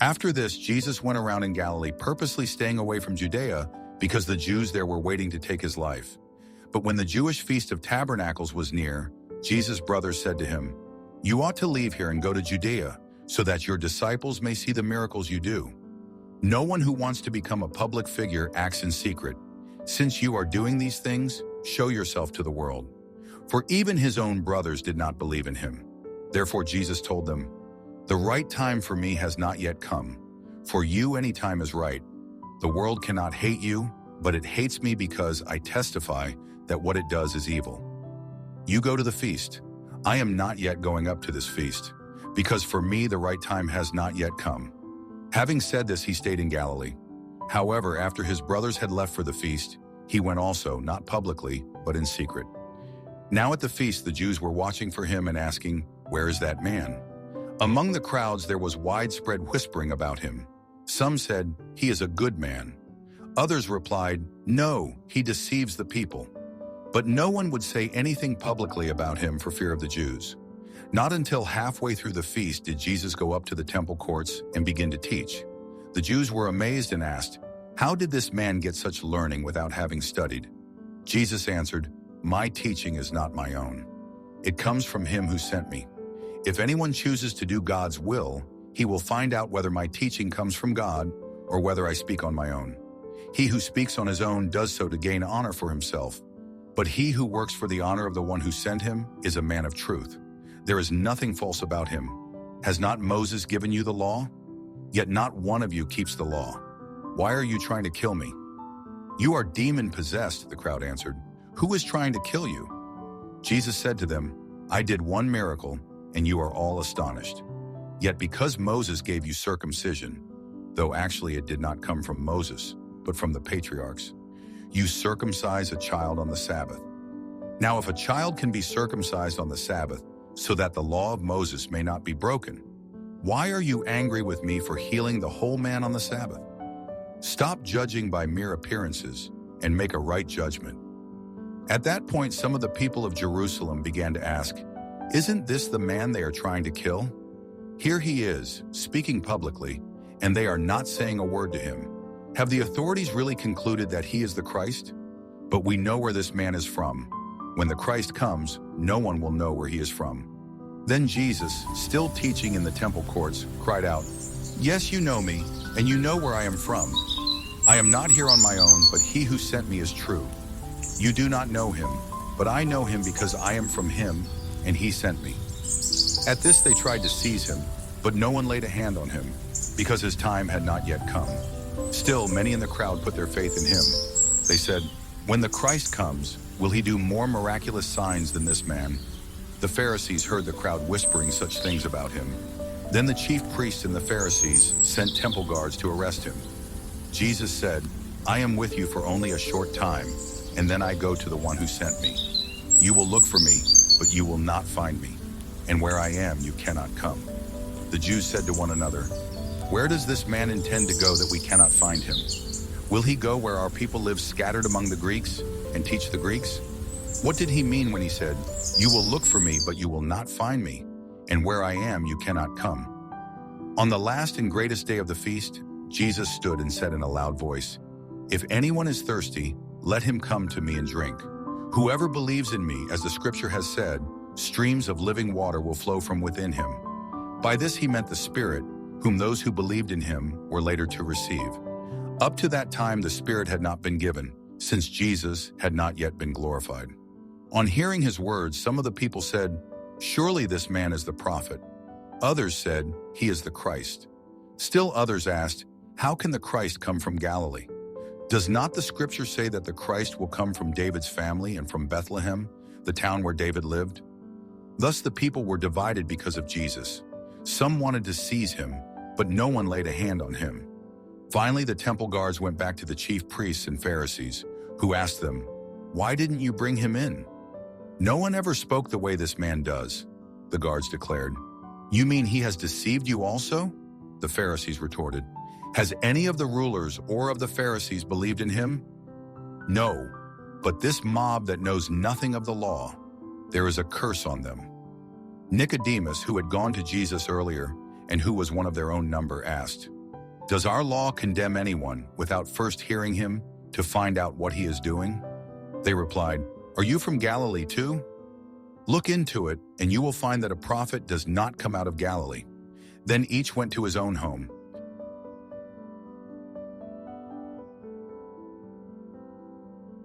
After this, Jesus went around in Galilee, purposely staying away from Judea because the Jews there were waiting to take his life. But when the Jewish feast of Tabernacles was near, Jesus' brothers said to him, "You ought to leave here and go to Judea, so that your disciples may see the miracles you do. No one who wants to become a public figure acts in secret. Since you are doing these things, show yourself to the world." For even his own brothers did not believe in him. Therefore Jesus told them, "The right time for me has not yet come. For you any time is right. The world cannot hate you, but it hates me because I testify that what it does is evil. You go to the feast. I am not yet going up to this feast, because for me the right time has not yet come." Having said this, he stayed in Galilee. However, after his brothers had left for the feast, he went also, not publicly, but in secret. Now at the feast the Jews were watching for him and asking, "Where is that man?" Among the crowds there was widespread whispering about him. Some said, "He is a good man." Others replied, "No, he deceives the people." But no one would say anything publicly about him for fear of the Jews. Not until halfway through the feast did Jesus go up to the temple courts and begin to teach. The Jews were amazed and asked, "How did this man get such learning without having studied?" Jesus answered, "My teaching is not my own. It comes from him who sent me. If anyone chooses to do God's will, he will find out whether my teaching comes from God or whether I speak on my own. He who speaks on his own does so to gain honor for himself. But he who works for the honor of the one who sent him is a man of truth. There is nothing false about him. Has not Moses given you the law? Yet not one of you keeps the law. Why are you trying to kill me?" "You are demon-possessed," the crowd answered. "Who is trying to kill you?" Jesus said to them, "I did one miracle, and you are all astonished. Yet because Moses gave you circumcision, though actually it did not come from Moses, but from the patriarchs, you circumcise a child on the Sabbath. Now if a child can be circumcised on the Sabbath, so that the law of Moses may not be broken, why are you angry with me for healing the whole man on the Sabbath? Stop judging by mere appearances and make a right judgment." At that point, some of the people of Jerusalem began to ask, "Isn't this the man they are trying to kill? Here he is, speaking publicly, and they are not saying a word to him. Have the authorities really concluded that he is the Christ? But we know where this man is from. When the Christ comes, no one will know where he is from." Then Jesus, still teaching in the temple courts, cried out, "Yes, you know me, and you know where I am from. I am not here on my own, but he who sent me is true. You do not know him, but I know him because I am from him, and he sent me." At this they tried to seize him, but no one laid a hand on him, because his time had not yet come. Still, many in the crowd put their faith in him. They said, "When the Christ comes, will he do more miraculous signs than this man?" The Pharisees heard the crowd whispering such things about him. Then the chief priests and the Pharisees sent temple guards to arrest him. Jesus said, "I am with you for only a short time, and then I go to the one who sent me. You will look for me, but you will not find me, and where I am you cannot come." The Jews said to one another, "Where does this man intend to go that we cannot find him? Will he go where our people live scattered among the Greeks and teach the Greeks? What did he mean when he said, 'You will look for me, but you will not find me, and where I am you cannot come'?" On the last and greatest day of the feast, Jesus stood and said in a loud voice, "If anyone is thirsty, let him come to me and drink. Whoever believes in me, as the scripture has said, streams of living water will flow from within him." By this he meant the Spirit, whom those who believed in him were later to receive. Up to that time the Spirit had not been given, since Jesus had not yet been glorified. On hearing his words, some of the people said, "Surely this man is the prophet." Others said, "He is the Christ." Still others asked, "How can the Christ come from Galilee? Does not the scripture say that the Christ will come from David's family and from Bethlehem, the town where David lived?" Thus the people were divided because of Jesus. Some wanted to seize him, but no one laid a hand on him. Finally, the temple guards went back to the chief priests and Pharisees, who asked them, "Why didn't you bring him in?" "No one ever spoke the way this man does," the guards declared. "You mean he has deceived you also?" The Pharisees retorted. "Has any of the rulers or of the Pharisees believed in him?" "No, but this mob that knows nothing of the law, there is a curse on them." Nicodemus, who had gone to Jesus earlier and who was one of their own number, asked, "Does our law condemn anyone without first hearing him to find out what he is doing?" They replied, "Are you from Galilee too? Look into it, and you will find that a prophet does not come out of Galilee." Then each went to his own home.